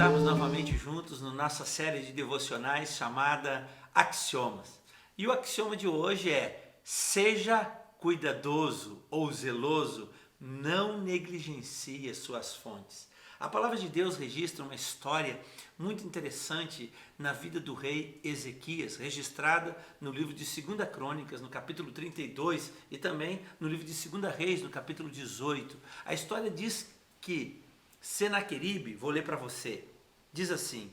estarmos novamente juntos na nossa série de devocionais chamada Axiomas. E o axioma de hoje é: seja cuidadoso ou zeloso, não negligencie as suas fontes. A palavra de Deus registra uma história muito interessante na vida do rei Ezequias, registrada no livro de 2 Crônicas, no capítulo 32, e também no livro de 2 Reis, no capítulo 18. A história diz que Senaqueribe, vou ler para você, diz assim: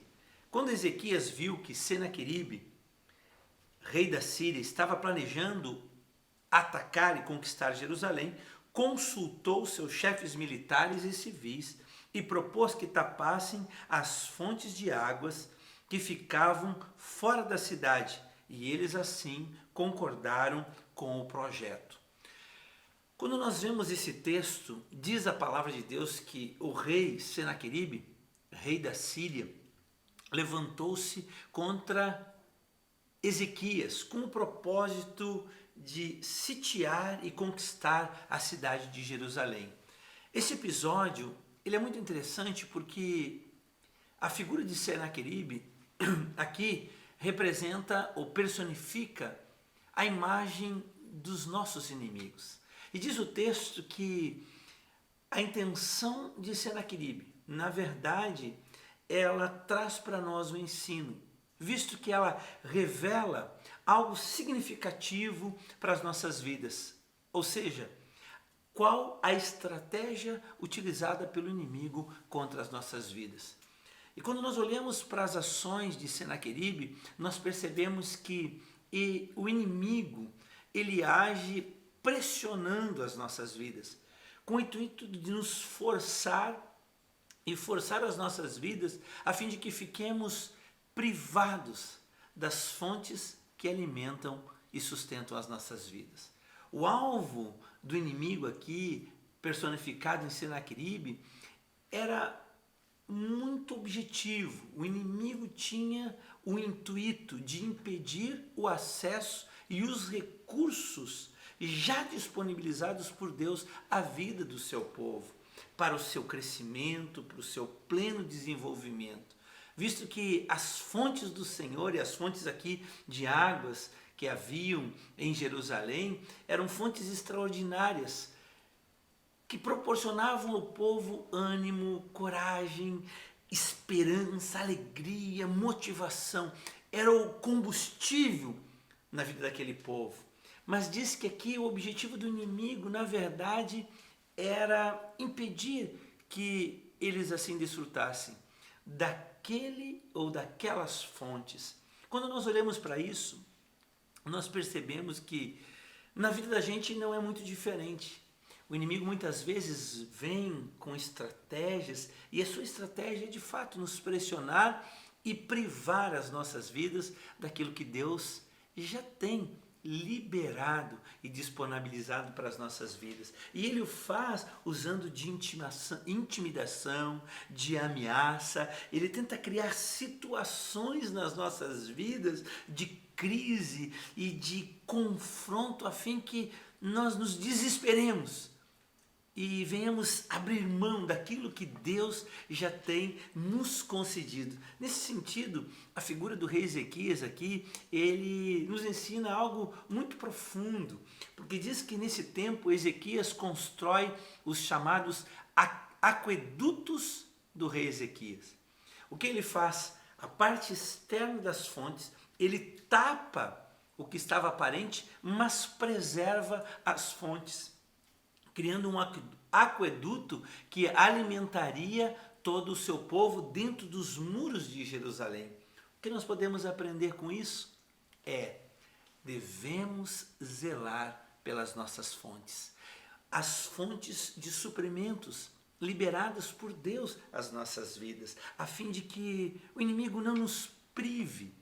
quando Ezequias viu que Senaqueribe, rei da Síria, estava planejando atacar e conquistar Jerusalém, consultou seus chefes militares e civis e propôs que tapassem as fontes de águas que ficavam fora da cidade, e eles assim concordaram com o projeto. Quando nós vemos esse texto, diz a palavra de Deus que o rei Senaqueribe, rei da Síria, levantou-se contra Ezequias com o propósito de sitiar e conquistar a cidade de Jerusalém. Esse episódio ele é muito interessante porque a figura de Senaqueribe aqui representa ou personifica a imagem dos nossos inimigos. E diz o texto que a intenção de Senaqueribe, na verdade, ela traz para nós o ensino, visto que ela revela algo significativo para as nossas vidas. Ou seja, qual a estratégia utilizada pelo inimigo contra as nossas vidas. E quando nós olhamos para as ações de Senaqueribe, nós percebemos que o inimigo ele age pressionando as nossas vidas, com o intuito de nos forçar as nossas vidas, a fim de que fiquemos privados das fontes que alimentam e sustentam as nossas vidas. O alvo do inimigo aqui, personificado em Senaqueribe, era muito objetivo. O inimigo tinha o intuito de impedir o acesso e os recursos já disponibilizados por Deus à vida do seu povo, para o seu crescimento, para o seu pleno desenvolvimento. Visto que as fontes do Senhor e as fontes aqui de águas que haviam em Jerusalém eram fontes extraordinárias, que proporcionavam ao povo ânimo, coragem, esperança, alegria, motivação. Era o combustível na vida daquele povo. Mas diz que aqui o objetivo do inimigo, na verdade, era impedir que eles assim desfrutassem daquele ou daquelas fontes. Quando nós olhamos para isso, nós percebemos que na vida da gente não é muito diferente. O inimigo muitas vezes vem com estratégias, e a sua estratégia é de fato nos pressionar e privar as nossas vidas daquilo que Deus já tem liberado e disponibilizado para as nossas vidas. E ele o faz usando de intimidação, de ameaça. Ele tenta criar situações nas nossas vidas de crise e de confronto, a fim que nós nos desesperemos e venhamos abrir mão daquilo que Deus já tem nos concedido. Nesse sentido, a figura do rei Ezequias aqui, ele nos ensina algo muito profundo, porque diz que nesse tempo Ezequias constrói os chamados aquedutos do rei Ezequias. O que ele faz? A parte externa das fontes, ele tapa o que estava aparente, mas preserva as fontes, criando um aqueduto que alimentaria todo o seu povo dentro dos muros de Jerusalém. O que nós podemos aprender com isso? Devemos zelar pelas nossas fontes. As fontes de suprimentos liberadas por Deus às nossas vidas, a fim de que o inimigo não nos prive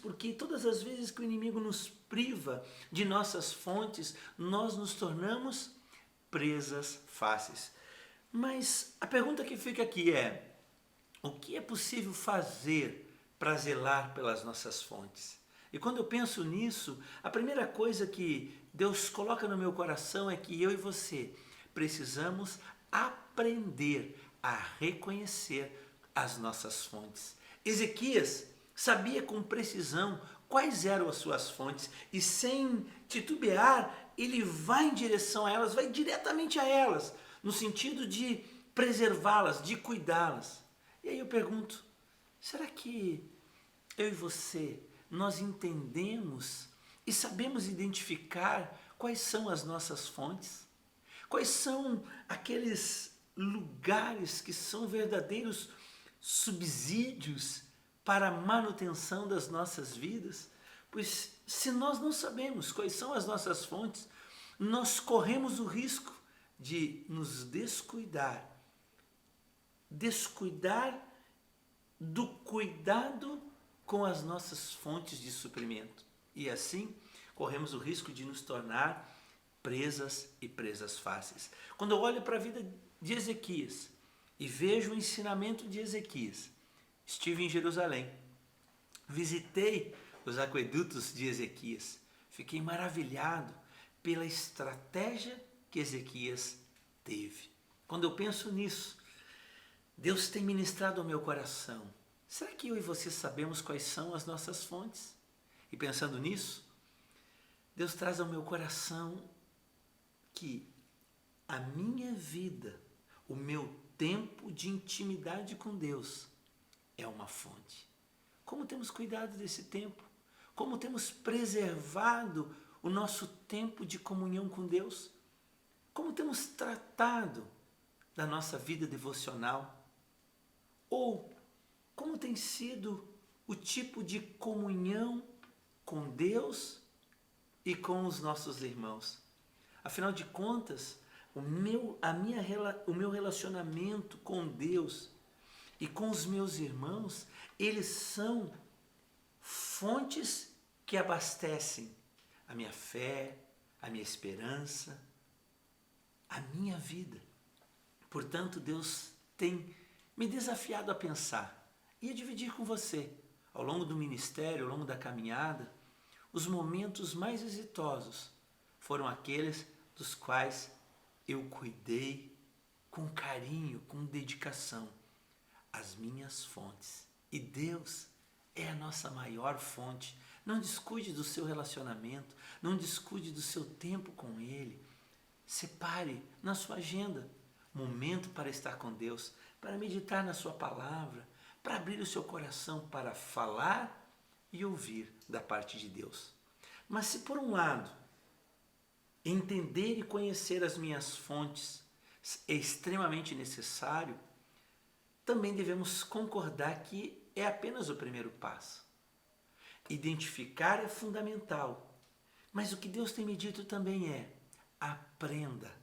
porque todas as vezes que o inimigo nos priva de nossas fontes, nós nos tornamos presas fáceis. Mas a pergunta que fica aqui é: o que é possível fazer para zelar pelas nossas fontes? E quando eu penso nisso, a primeira coisa que Deus coloca no meu coração é que eu e você precisamos aprender a reconhecer as nossas fontes. Ezequias sabia com precisão quais eram as suas fontes e, sem titubear, ele vai em direção a elas, vai diretamente a elas, no sentido de preservá-las, de cuidá-las. E aí eu pergunto, será que eu e você, nós entendemos e sabemos identificar quais são as nossas fontes? Quais são aqueles lugares que são verdadeiros subsídios para a manutenção das nossas vidas? Pois se nós não sabemos quais são as nossas fontes, nós corremos o risco de nos descuidar do cuidado com as nossas fontes de suprimento. E assim, corremos o risco de nos tornar presas e presas fáceis. Quando eu olho para a vida de Ezequias e vejo o ensinamento de Ezequias, estive em Jerusalém, visitei os aquedutos de Ezequias, fiquei maravilhado pela estratégia que Ezequias teve. Quando eu penso nisso, Deus tem ministrado ao meu coração. Será que eu e você sabemos quais são as nossas fontes? E pensando nisso, Deus traz ao meu coração que a minha vida, o meu tempo de intimidade com Deus é uma fonte. Como temos cuidado desse tempo? Como temos preservado o nosso tempo de comunhão com Deus? Como temos tratado da nossa vida devocional? Ou como tem sido o tipo de comunhão com Deus e com os nossos irmãos? Afinal de contas, o meu relacionamento com Deus e com os meus irmãos, eles são fontes que abastecem a minha fé, a minha esperança, a minha vida. Portanto, Deus tem me desafiado a pensar e a dividir com você, ao longo do ministério, ao longo da caminhada, os momentos mais exitosos foram aqueles dos quais eu cuidei com carinho, com dedicação, as minhas fontes. E Deus é a nossa maior fonte. Não descuide do seu relacionamento, não descuide do seu tempo com Ele. Separe na sua agenda momento para estar com Deus, para meditar na sua palavra, para abrir o seu coração para falar e ouvir da parte de Deus. Mas se por um lado, entender e conhecer as minhas fontes é extremamente necessário, também devemos concordar que é apenas o primeiro passo. Identificar é fundamental, mas o que Deus tem me dito também é: aprenda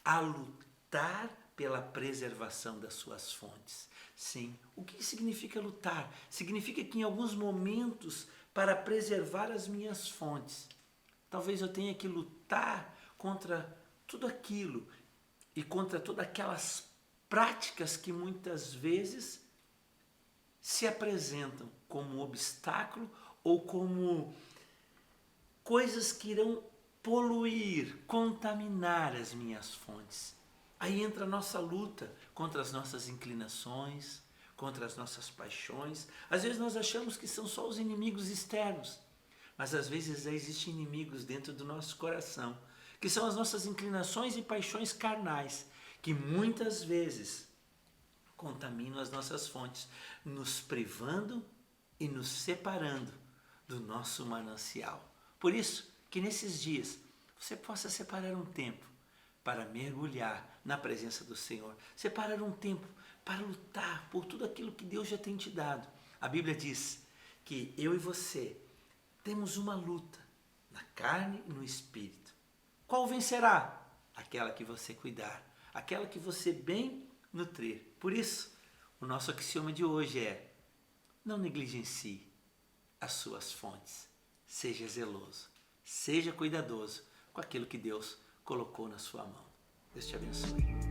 a lutar pela preservação das suas fontes. Sim, o que significa lutar? Significa que em alguns momentos, para preservar as minhas fontes, talvez eu tenha que lutar contra tudo aquilo e contra todas aquelas práticas que muitas vezes se apresentam como obstáculo ou como coisas que irão poluir, contaminar as minhas fontes. Aí entra a nossa luta contra as nossas inclinações, contra as nossas paixões. Às vezes nós achamos que são só os inimigos externos, mas às vezes existem inimigos dentro do nosso coração, que são as nossas inclinações e paixões carnais, que muitas vezes contaminam as nossas fontes, nos privando e nos separando do nosso manancial. Por isso, que nesses dias você possa separar um tempo para mergulhar na presença do Senhor, separar um tempo para lutar por tudo aquilo que Deus já tem te dado. A Bíblia diz que eu e você temos uma luta na carne e no espírito. Qual vencerá? Aquela que você cuidar, aquela que você bem nutrir. Por isso, o nosso axioma de hoje é: não negligencie as suas fontes. Seja zeloso, seja cuidadoso com aquilo que Deus colocou na sua mão. Deus te abençoe.